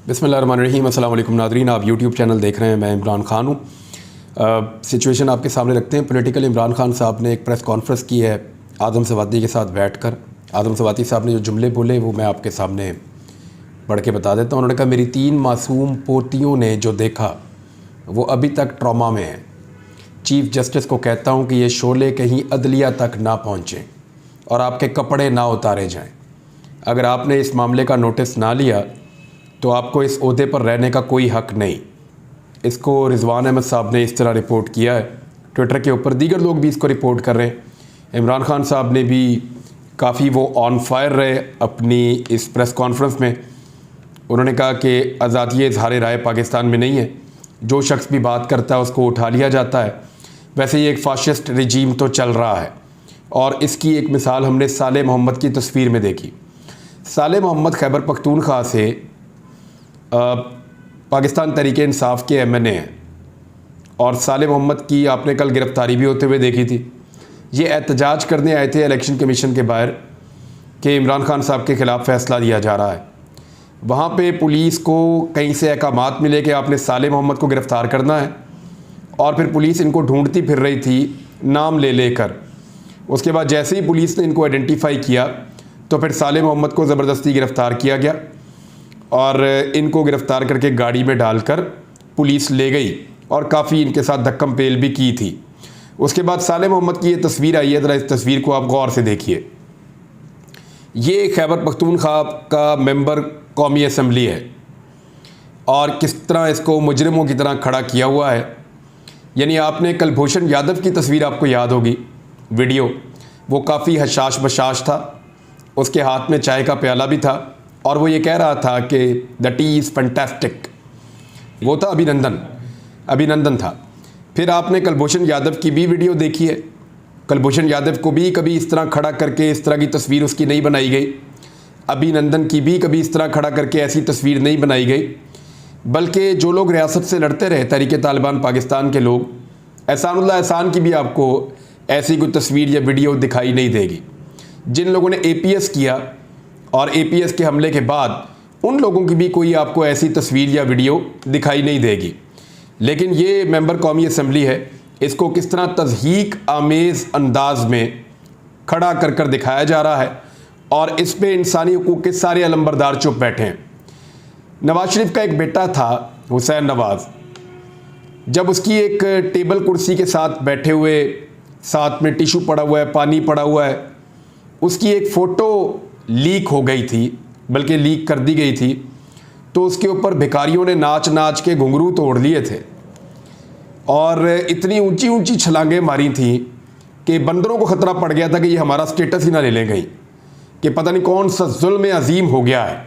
बिस्मिल्लाहिर्रहमानिर्रहीम। अस्सलाम वालेकुम नादरीन, आप यूट्यूब चैनल देख रहे हैं। मैं इमरान खान हूँ। सिचुएशन आपके सामने रखते हैं। पॉलिटिकल इमरान खान साहब ने एक प्रेस कॉन्फ्रेंस की है आदम सवाती के साथ बैठकर। आदम सवाती साहब ने जो जुमले बोले वो मैं आपके सामने पढ़ के बता देता हूँ। उन्होंने कहा, मेरी 3 मासूम पोतियों ने जो देखा वो अभी तक ट्रॉमा में है। चीफ़ जस्टिस को कहता हूँ कि ये शोले कहीं अदलिया तक ना पहुँचें और आपके कपड़े ना उतारे जाएं। अगर आपने इस मामले का नोटिस ना लिया तो आपको इस ओहदे पर रहने का कोई हक़ नहीं। इसको रिजवान अहमद साहब ने इस तरह रिपोर्ट किया है ट्विटर के ऊपर, दीगर लोग भी इसको रिपोर्ट कर रहे हैं। इमरान खान साहब ने भी काफ़ी वो ऑन फायर रहे अपनी इस प्रेस कॉन्फ्रेंस में। उन्होंने कहा कि आज़ादी इज़हार राय पाकिस्तान में नहीं है, जो शख्स भी बात करता है उसको उठा लिया जाता है। वैसे ये एक फाशिस्ट रिजीम तो चल रहा है और इसकी एक मिसाल हमने साले मोहम्मद की तस्वीर में देखी। साले मोहम्मद खैबर पख्तूनख्वा से पाकिस्तान तहरीक इंसाफ के MNA हैं और साले मोहम्मद की आपने कल गिरफ़्तारी भी होते हुए देखी थी। ये एहतजाज करने आए थे इलेक्शन कमीशन के बाहर कि इमरान खान साहब के ख़िलाफ़ फ़ैसला दिया जा रहा है। वहाँ पे पुलिस को कहीं से अहकामात मिले कि आपने साले मोहम्मद को गिरफ़्तार करना है और फिर पुलिस इनको ढूंढती फिर रही थी नाम ले लेकर। उसके बाद जैसे ही पुलिस ने इनको आइडेंटिफाई किया तो फिर साले मोहम्मद को ज़बरदस्ती गिरफ़्तार किया गया और इनको गिरफ़्तार करके गाड़ी में डालकर पुलिस ले गई और काफ़ी इनके साथ धक्कम पेल भी की थी। उसके बाद साले मोहम्मद की ये तस्वीर आई है, ज़रा इस तस्वीर को आप गौर से देखिए। ये खैबर पख्तूनख्वा का मेंबर कौमी असम्बली है और किस तरह इसको मुजरिमों की तरह खड़ा किया हुआ है। यानी आपने कुलभूषण यादव की तस्वीर आपको याद होगी, वीडियो, वो काफ़ी हशाश बशाश था, उसके हाथ में चाय का प्याला भी था और वो ये कह रहा था कि द टी इज़ फैंटास्टिक। वो था अभिनंदन था। फिर आपने कुलभूषण यादव की भी वीडियो देखी है। कुलभूषण यादव को भी कभी इस तरह खड़ा करके इस तरह की तस्वीर उसकी नहीं बनाई गई। अभिनंदन की भी कभी इस तरह खड़ा करके ऐसी तस्वीर नहीं बनाई गई। बल्कि जो लोग रियासत से लड़ते रहे तहरीक तालिबान पाकिस्तान के लोग, एहसानुल्लाह एहसान की भी आपको ऐसी कोई तस्वीर या वीडियो दिखाई नहीं देगी। जिन लोगों ने APS किया और APS के हमले के बाद उन लोगों की भी कोई आपको ऐसी तस्वीर या वीडियो दिखाई नहीं देगी। लेकिन ये मेंबर कौमी असम्बली है, इसको किस तरह तज़हीक आमेज़ अंदाज में खड़ा कर कर दिखाया जा रहा है और इस पे इंसानी हुकूक के सारे अलंबरदार चुप बैठे हैं। नवाज शरीफ का एक बेटा था हुसैन नवाज, जब उसकी एक टेबल कुर्सी के साथ बैठे हुए, साथ में टिशू पड़ा हुआ है, पानी पड़ा हुआ है, उसकी एक फ़ोटो लीक हो गई थी, बल्कि लीक कर दी गई थी, तो उसके ऊपर भिखारियों ने नाच नाच के घुंघरू तोड़ लिए थे और इतनी ऊंची ऊंची छलांगें मारी थी कि बंदरों को ख़तरा पड़ गया था कि ये हमारा स्टेटस ही ना ले लें गई, कि पता नहीं कौन सा जुल्म अजीम हो गया है।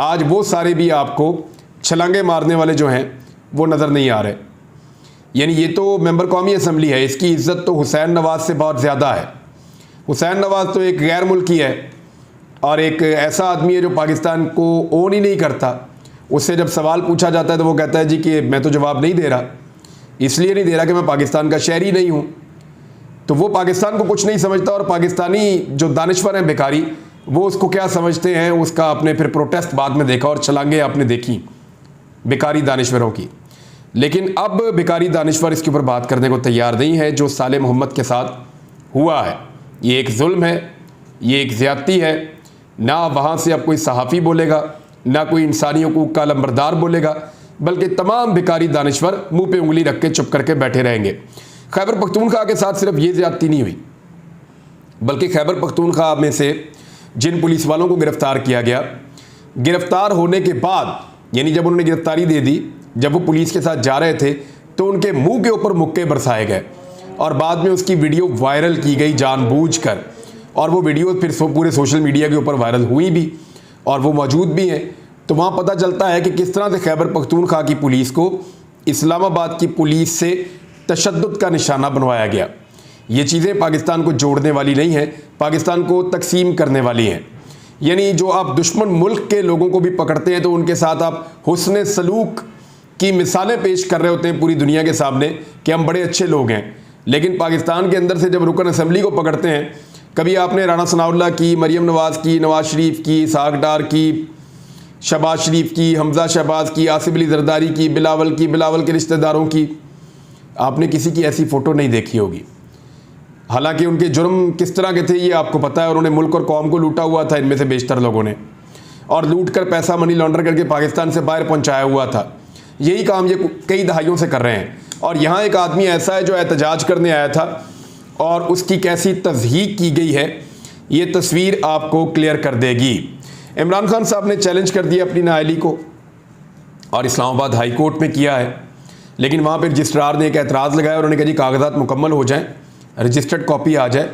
आज वो सारे भी आपको छलांगे मारने वाले जो हैं वो नज़र नहीं आ रहे। यानी ये तो मेंबर कौमी असम्बली है, इसकी इज़्ज़त तो हुसैन नवाज से बहुत ज़्यादा है। हुसैन नवाज तो एक गैर मुल्की है और एक ऐसा आदमी है जो पाकिस्तान को ओन ही नहीं करता। उससे जब सवाल पूछा जाता है तो वो कहता है जी कि मैं तो जवाब नहीं दे रहा, इसलिए नहीं दे रहा कि मैं पाकिस्तान का शहरी नहीं हूँ। तो वो पाकिस्तान को कुछ नहीं समझता और पाकिस्तानी जो दानिश्वर हैं भिखारी, वो उसको क्या समझते हैं उसका आपने फिर प्रोटेस्ट बाद में देखा और छलांगे आपने देखी भिखारी दानिश्वरों की। लेकिन अब भिखारी दानिश्वर इसके ऊपर बात करने को तैयार नहीं है। जो साले मोहम्मद के साथ हुआ है ये एक जुल्म है, ये एक ज़्यादती है। ना वहाँ से अब कोई सहाफ़ी बोलेगा, ना कोई इंसानी हुकूक का लंबरदार बोलेगा, बल्कि तमाम भिखारी दानिश्वर मुंह पे उंगली रख के चुप करके बैठे रहेंगे। खैबर पख्तूनख्वा के साथ सिर्फ ये ज़्यादती नहीं हुई, बल्कि खैबर पख्तूनख्वा में से जिन पुलिस वालों को गिरफ़्तार किया गया, गिरफ़्तार होने के बाद यानी जब उन्होंने गिरफ़्तारी दे दी, जब वो पुलिस के साथ जा रहे थे तो उनके मुँह के ऊपर मुक्के बरसाए गए और बाद में उसकी वीडियो वायरल की गई जानबूझकर और वो वीडियो फिर पूरे सोशल मीडिया के ऊपर वायरल हुई भी और वो मौजूद भी हैं। तो वहाँ पता चलता है कि किस तरह से खैबर पख्तूनख्वा की पुलिस को इस्लामाबाद की पुलिस से तशद्दुद का निशाना बनवाया गया। ये चीज़ें पाकिस्तान को जोड़ने वाली नहीं हैं, पाकिस्तान को तकसीम करने वाली हैं। यानी जो आप दुश्मन मुल्क के लोगों को भी पकड़ते हैं तो उनके साथ आप हुस्न सलूक की मिसालें पेश कर रहे होते हैं पूरी दुनिया के सामने कि हम बड़े अच्छे लोग हैं। लेकिन पाकिस्तान के अंदर से जब रुकन असम्बली को पकड़ते हैं, कभी आपने राना सनाउल्लाह की, मरीम नवाज़ की, नवाज शरीफ की, इसहाक डार की, शहबाज शरीफ की, हमजा शहबाज की, आसिफ अली जरदारी की, बिलावल की, बिलावल के रिश्तेदारों की, आपने किसी की ऐसी फ़ोटो नहीं देखी होगी। हालांकि उनके जुर्म किस तरह के थे ये आपको पता है। उन्होंने मुल्क और कौम को लूटा हुआ था, इनमें से बेशतर लोगों ने, और लूट कर पैसा मनी लॉन्डर करके पाकिस्तान से बाहर पहुंचाया हुआ था। यही काम ये कई दहाइयों से कर रहे हैं। और यहाँ एक आदमी ऐसा है जो एहतजाज करने आया था और उसकी कैसी तज़हीक की गई है ये तस्वीर आपको क्लियर कर देगी। इमरान खान साहब ने चैलेंज कर दिया अपनी नाअहली को और इस्लामाबाद हाई कोर्ट में किया है, लेकिन वहाँ पर रजिस्ट्रार ने एक एतराज़ लगाया और उन्होंने कहा जी कागजात मुकम्मल हो जाएँ, रजिस्टर्ड कॉपी आ जाए।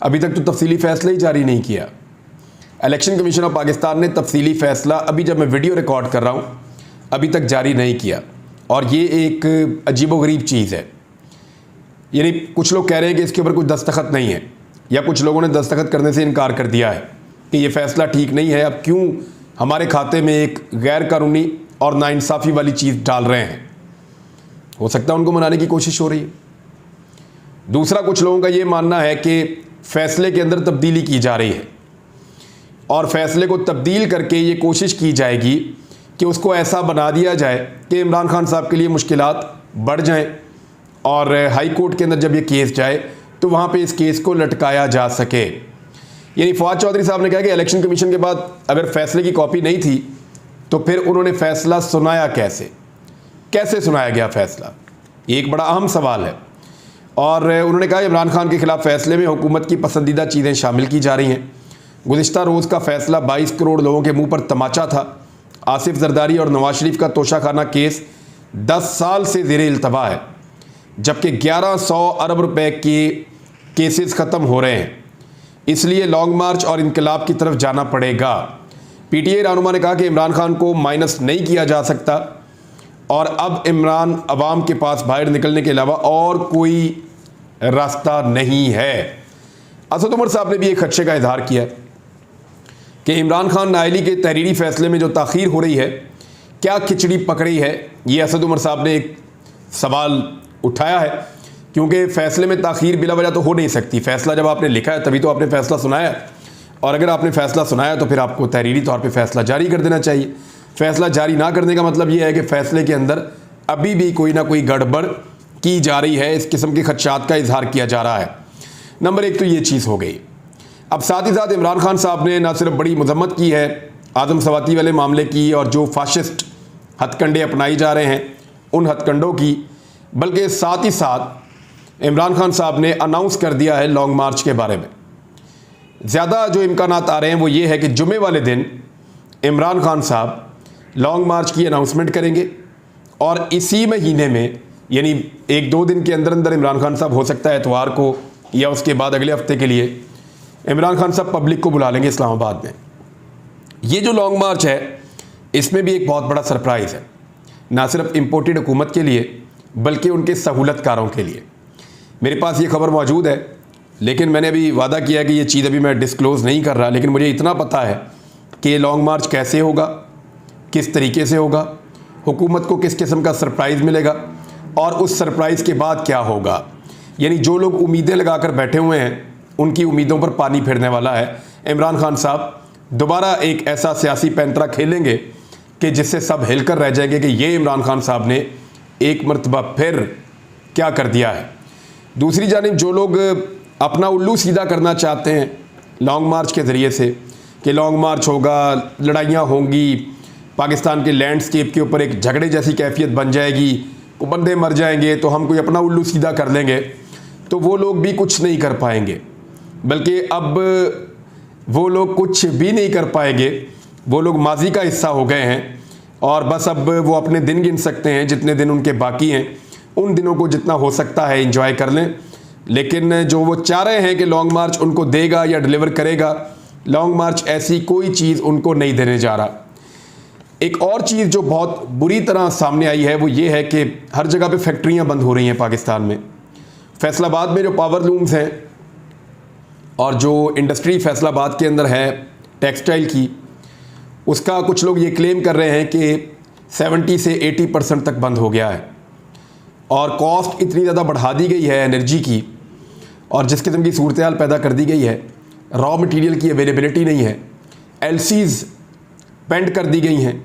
अभी तक तो तफसीली फ़ैसला ही जारी नहीं किया। इलेक्शन कमीशन ऑफ पाकिस्तान ने तफसीली फ़ैसला अभी जब मैं वीडियो रिकॉर्ड कर रहा हूँ अभी तक जारी नहीं किया, और ये एक अजीबोगरीब चीज़ है। यानी कुछ लोग कह रहे हैं कि इसके ऊपर कुछ दस्तखत नहीं है, या कुछ लोगों ने दस्तखत करने से इनकार कर दिया है कि ये फ़ैसला ठीक नहीं है। अब क्यों हमारे खाते में एक गैर कानूनी और नाइंसाफ़ी वाली चीज़ डाल रहे हैं? हो सकता है उनको मनाने की कोशिश हो रही है। दूसरा, कुछ लोगों का ये मानना है कि फ़ैसले के अंदर तब्दीली की जा रही है और फ़ैसले को तब्दील करके ये कोशिश की जाएगी कि उसको ऐसा बना दिया जाए कि इमरान खान साहब के लिए मुश्किलात बढ़ जाएं, और हाई कोर्ट के अंदर जब ये केस जाए तो वहाँ पे इस केस को लटकाया जा सके। यानी फवाद चौधरी साहब ने कहा कि इलेक्शन कमीशन के बाद अगर फ़ैसले की कॉपी नहीं थी तो फिर उन्होंने फ़ैसला सुनाया कैसे सुनाया गया फ़ैसला? ये एक बड़ा अहम सवाल है। और उन्होंने कहा इमरान खान के ख़िलाफ़ फ़ैसले में हुकूमत की पसंदीदा चीज़ें शामिल की जा रही हैं। गुज़िश्ता रोज़ का फ़ैसला 22 करोड़ लोगों के मुंह पर तमाचा था। आसिफ जरदारी और नवाज शरीफ का तोशाखाना केस 10 साल से ज़ेरे इल्तवा है, जबकि 1100 अरब रुपए के केसेस ख़त्म हो रहे हैं। इसलिए लॉन्ग मार्च और इनकलाब की तरफ जाना पड़ेगा। पीटीआई रहनुमा ने कहा कि इमरान खान को माइनस नहीं किया जा सकता और अब इमरान अवाम के पास बाहर निकलने के अलावा और कोई रास्ता नहीं है। असद उमर साहब ने भी एक खदशे का इजहार किया कि इमरान खान नाअहली के तहरीरी फ़ैसले में जो ताख़ीर हो रही है, क्या खिचड़ी पकड़ी है? ये असद उमर साहब ने एक सवाल उठाया है, क्योंकि फ़ैसले में ताख़ीर बिला वजह तो हो नहीं सकती। फ़ैसला जब आपने लिखा है तभी तो आपने फ़ैसला सुनाया, और अगर आपने फ़ैसला सुनाया तो फिर आपको तहरीरी तौर पर फ़ैसला जारी कर देना चाहिए। फ़ैसला जारी ना करने का मतलब ये है कि फ़ैसले के अंदर अभी भी कोई ना कोई गड़बड़ की जा रही है। इस किस्म के खदशात का इजहार किया जा रहा है। नंबर एक तो ये चीज़ हो गई। अब साथ ही साथ इमरान खान साहब ने ना सिर्फ बड़ी मजम्मत की है आदम सवाती वाले मामले की और जो फाशिस्ट हथकंडे अपनाई जा रहे हैं उन हथकंडों की, बल्कि साथ ही साथ इमरान खान साहब ने अनाउंस कर दिया है लॉन्ग मार्च के बारे में। ज़्यादा जो इम्कानात आ रहे हैं वो ये है कि जुमे वाले दिन इमरान खान साहब लॉन्ग मार्च की अनाउंसमेंट करेंगे, और इसी महीने में यानी 1-2 दिन के अंदर अंदर इमरान खान साहब हो सकता है एतवार को या उसके बाद अगले हफ्ते के लिए इमरान खान साहब पब्लिक को बुला लेंगे इस्लामाबाद में। ये जो लॉन्ग मार्च है इसमें भी एक बहुत बड़ा सरप्राइज़ है, ना सिर्फ इम्पोर्टेड हुकूमत के लिए बल्कि उनके सहूलतकारों के लिए। मेरे पास ये खबर मौजूद है, लेकिन मैंने अभी वादा किया कि ये चीज़ अभी मैं डिस्क्लोज़ नहीं कर रहा, लेकिन मुझे इतना पता है कि लॉन्ग मार्च कैसे होगा, किस तरीके से होगा, हुकूमत को किस किस्म का सरप्राइज़ मिलेगा और उस सरप्राइज़ के बाद क्या होगा। यानी जो लोग उम्मीदें लगाकर बैठे हुए हैं उनकी उम्मीदों पर पानी फिरने वाला है। इमरान खान साहब दोबारा एक ऐसा सियासी पैंतरा खेलेंगे कि जिससे सब हिलकर रह जाएंगे कि ये इमरान खान साहब ने एक मरतबा फिर क्या कर दिया है। दूसरी जानिब जो लोग अपना उल्लू सीधा करना चाहते हैं लॉन्ग मार्च के ज़रिए से कि लॉन्ग मार्च होगा, लड़ाइयाँ होंगी, पाकिस्तान के लैंडस्केप के ऊपर एक झगड़े जैसी कैफियत बन जाएगी, को बंदे मर जाएंगे तो हम कोई अपना उल्लू सीधा कर लेंगे, तो वो लोग भी कुछ नहीं कर पाएंगे। बल्कि अब वो लोग कुछ भी नहीं कर पाएंगे, वो लोग माजी का हिस्सा हो गए हैं और बस अब वो अपने दिन गिन सकते हैं, जितने दिन उनके बाकी हैं उन दिनों को जितना हो सकता है एंजॉय कर लें। लेकिन जो वो चाह रहे हैं कि लॉन्ग मार्च उनको देगा या डिलीवर करेगा, लॉन्ग मार्च ऐसी कोई चीज़ उनको नहीं देने जा रहा। एक और चीज़ जो बहुत बुरी तरह सामने आई है वो ये है कि हर जगह पे फैक्ट्रियां बंद हो रही हैं पाकिस्तान में। फैसलाबाद में जो पावर लूम्स हैं और जो इंडस्ट्री फैसलाबाद के अंदर है टेक्सटाइल की, उसका कुछ लोग ये क्लेम कर रहे हैं कि 70 से 80% तक बंद हो गया है और कॉस्ट इतनी ज़्यादा बढ़ा दी गई है एनर्जी की और जिस किस्म की सूरत हाल पैदा कर दी गई है, रॉ मटेरियल की अवेलेबिलिटी नहीं है, एलसीज़ बेंड कर दी गई हैं।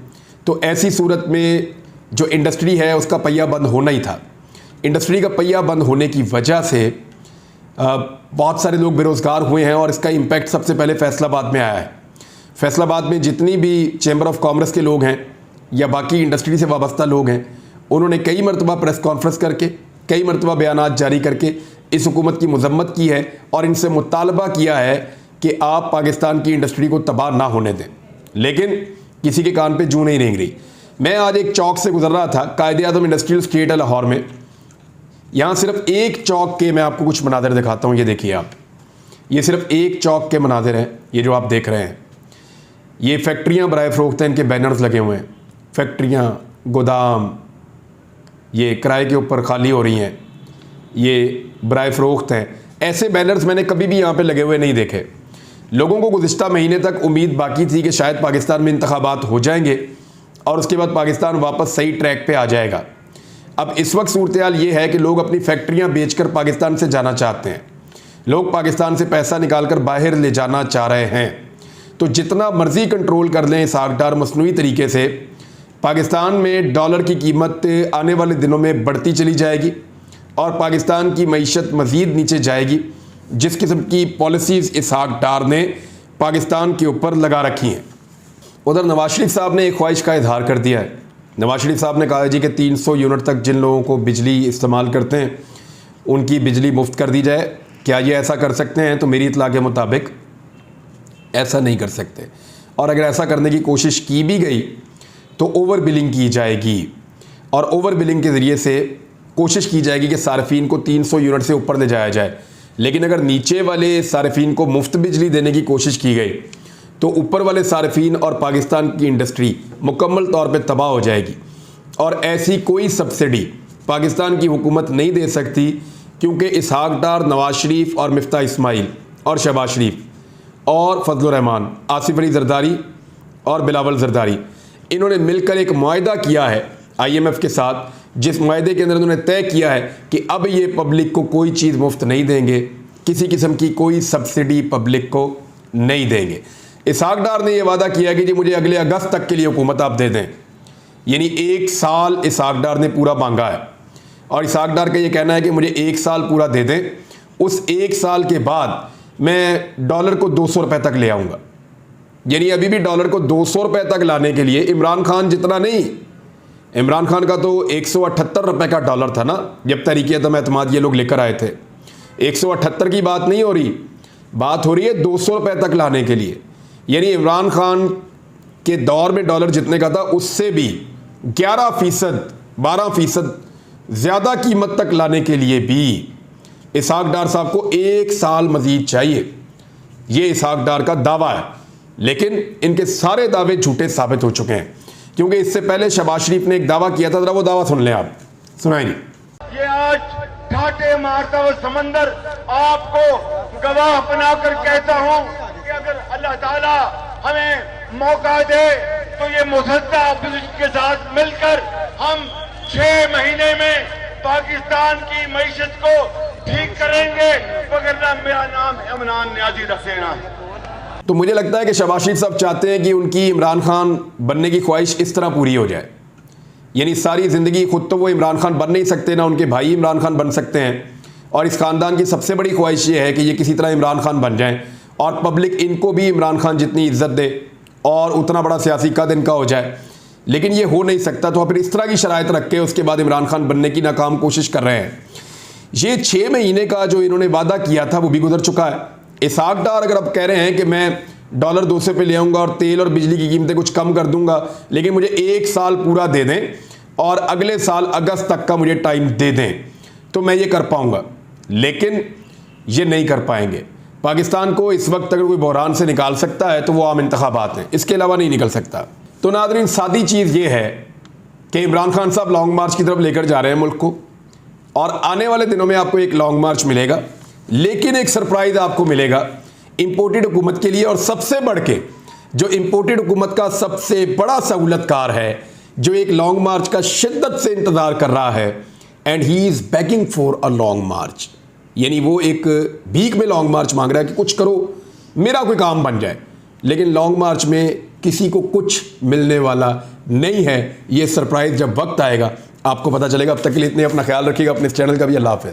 तो ऐसी सूरत में जो इंडस्ट्री है उसका पहिया बंद होना ही था। इंडस्ट्री का पहिया बंद होने की वजह से बहुत सारे लोग बेरोज़गार हुए हैं और इसका इम्पैक्ट सबसे पहले फैसलाबाद में आया है। फैसलाबाद में जितनी भी चैम्बर ऑफ कॉमर्स के लोग हैं या बाकी इंडस्ट्री से वाबस्ता लोग हैं, उन्होंने कई मरतबा प्रेस कॉन्फ्रेंस करके, कई मरतबा बयानात जारी करके इस हुकूमत की मजम्मत की है और इनसे मुतालबा किया है कि आप पाकिस्तान की इंडस्ट्री को तबाह ना होने दें, लेकिन किसी के कान पे जूं नहीं रेंग रही। मैं आज एक चौक से गुजर रहा था, कायदे-ए-आज़म इंडस्ट्रियल स्टेट है लाहौर में। यहाँ सिर्फ एक चौक के मैं आपको कुछ मनाज़िर दिखाता हूँ। ये देखिए आप, ये सिर्फ एक चौक के मनाज़िर हैं, ये जो आप देख रहे हैं। ये फैक्ट्रियाँ बराए फ़रोख्त हैं, इनके बैनर्स लगे हुए हैं। फैक्ट्रियाँ, गोदाम ये किराए के ऊपर खाली हो रही हैं, ये बराए फ़रोख्त हैं। ऐसे बैनर्स मैंने कभी भी यहाँ पे लगे हुए नहीं देखे। लोगों को गुज़िश्ता महीने तक उम्मीद बाकी थी कि शायद पाकिस्तान में इंतखाबात हो जाएंगे और उसके बाद पाकिस्तान वापस सही ट्रैक पे आ जाएगा। अब इस वक्त सूरत हाल ये है कि लोग अपनी फैक्ट्रियाँ बेचकर पाकिस्तान से जाना चाहते हैं। लोग पाकिस्तान से पैसा निकाल कर बाहर ले जाना चाह रहे हैं। तो जितना मर्ज़ी कंट्रोल कर लें इसहाक डार मसनूई तरीके से, पाकिस्तान में डॉलर की कीमत आने वाले दिनों में बढ़ती चली जाएगी और पाकिस्तान की मईशत मज़ीद नीचे जाएगी, जिस किस्म की पॉलिसीज़ इसहाक डार ने पाकिस्तान के ऊपर लगा रखी हैं। उधर नवाज शरीफ साहब ने एक ख्वाहिश का इजहार कर दिया है। नवाज शरीफ साहब ने कहा है जी कि 300 यूनिट तक जिन लोगों को बिजली इस्तेमाल करते हैं उनकी बिजली मुफ्त कर दी जाए। क्या ये ऐसा कर सकते हैं? तो मेरी इत्तला के मुताबिक ऐसा नहीं कर सकते, और अगर ऐसा करने की कोशिश की भी गई तो ओवर बिलिंग की जाएगी और ओवर बिलिंग के ज़रिए से कोशिश की जाएगी कि सार्फिन को 300 यूनिट से ऊपर ले जाया जाए। लेकिन अगर नीचे वाले सार्फिन को मुफ्त बिजली देने की कोशिश की गई तो ऊपर वाले सार्फिन और पाकिस्तान की इंडस्ट्री मुकम्मल तौर पे तबाह हो जाएगी। और ऐसी कोई सब्सिडी पाकिस्तान की हुकूमत नहीं दे सकती, क्योंकि इसहाक डार, नवाज शरीफ और मिफ्ता इस्माइल और शहबाज शरीफ और फजलुर रहमान, आसिफ अली जरदारी और बिलावल जरदारी, इन्होंने मिलकर एक मुआहदा किया है IMF के साथ, जिस मुआहदे के अंदर उन्होंने तय किया है कि अब ये पब्लिक को कोई चीज़ मुफ्त नहीं देंगे, किसी किस्म की कोई सब्सिडी पब्लिक को नहीं देंगे। इसहाक डार ने यह वादा किया कि जी मुझे अगले अगस्त तक के लिए हुकूमत आप दे दें, यानी 1 साल इसहाक डार ने पूरा मांगा है और इसहाक डार का ये कहना है कि मुझे 1 साल पूरा दे दें। उस 1 साल के बाद मैं डॉलर को 200 रुपये तक ले आऊँगा। यानी अभी भी डॉलर को 200 रुपये तक लाने के लिए इमरान खान जितना नहीं, इमरान खान का तो 178 रुपये का डॉलर था ना जब तहरीक-ए-अदम एतमाद ये लोग लेकर आए थे। 178 की बात नहीं हो रही, बात हो रही है 200 रुपये तक लाने के लिए। यानी इमरान खान के दौर में डॉलर जितने का था उससे भी 11%, 12% ज़्यादा कीमत तक लाने के लिए भी इसहाक डार साहब को 1 साल मज़ीद चाहिए। ये इसहाक डार का दावा है, लेकिन इनके सारे दावे झूठे साबित हो चुके हैं, क्योंकि इससे पहले शहबाज शरीफ ने एक दावा किया था। जरा वो दावा सुन लें आप, सुनाई नहीं। ये आज ठाटे मारता हुआ समंदर आपको गवाह बनाकर कहता हूं कि अगर अल्लाह ताला हमें मौका दे तो ये मुसद्दा अपोजिशन के साथ मिलकर हम 6 महीने में पाकिस्तान की मईशत को ठीक करेंगे, वगरना मेरा नाम इमरान नियाज़ी रख देना है। तो मुझे लगता है कि शहबाज शरीफ साहब चाहते हैं कि उनकी इमरान खान बनने की ख्वाहिश इस तरह पूरी हो जाए। यानी सारी ज़िंदगी खुद तो वो इमरान खान बन नहीं सकते, ना उनके भाई इमरान खान बन सकते हैं, और इस ख़ानदान की सबसे बड़ी ख्वाहिश ये है कि ये किसी तरह इमरान खान बन जाएं और पब्लिक इनको भी इमरान खान जितनी इज्जत दे और उतना बड़ा सियासी कद इनका हो जाए। लेकिन ये हो नहीं सकता, तो फिर इस तरह की शराइत रख के उसके बाद इमरान खान बनने की नाकाम कोशिश कर रहे हैं। ये 6 महीने का जो इन्होंने वादा किया था वो भी गुजर चुका है। इसहाक डार अगर अब कह रहे हैं कि मैं डॉलर 200 पे ले आऊँगा और तेल और बिजली की कीमतें कुछ कम कर दूंगा, लेकिन मुझे 1 साल पूरा दे दें और अगले साल अगस्त तक का मुझे टाइम दे दें, तो मैं ये कर पाऊँगा। लेकिन ये नहीं कर पाएंगे। पाकिस्तान को इस वक्त अगर कोई बहरान से निकाल सकता है तो वो आम इंतखाबात हैं, इसके अलावा नहीं निकल सकता। तो नाज़रीन, सादी चीज़ ये है कि इमरान खान साहब लॉन्ग मार्च की तरफ लेकर जा रहे हैं मुल्क को, और आने वाले दिनों में आपको एक लॉन्ग मार्च मिलेगा, लेकिन एक सरप्राइज़ आपको मिलेगा इंपोर्टेड हुकूमत के लिए। और सबसे बढ़ के जो इंपोर्टेड हुकूमत का सबसे बड़ा सहूलतकार है, जो एक लॉन्ग मार्च का शिद्दत से इंतज़ार कर रहा है, and he is begging for a long march, यानी वो एक भीख में लॉन्ग मार्च मांग रहा है कि कुछ करो, मेरा कोई काम बन जाए। लेकिन लॉन्ग मार्च में किसी को कुछ मिलने वाला नहीं है। ये सरप्राइज़ जब वक्त आएगा आपको पता चलेगा। अब तक के लिए इतने अपना ख्याल रखिएगा, अपने इस चैनल का भी। अल्लाह हाफ़िज़।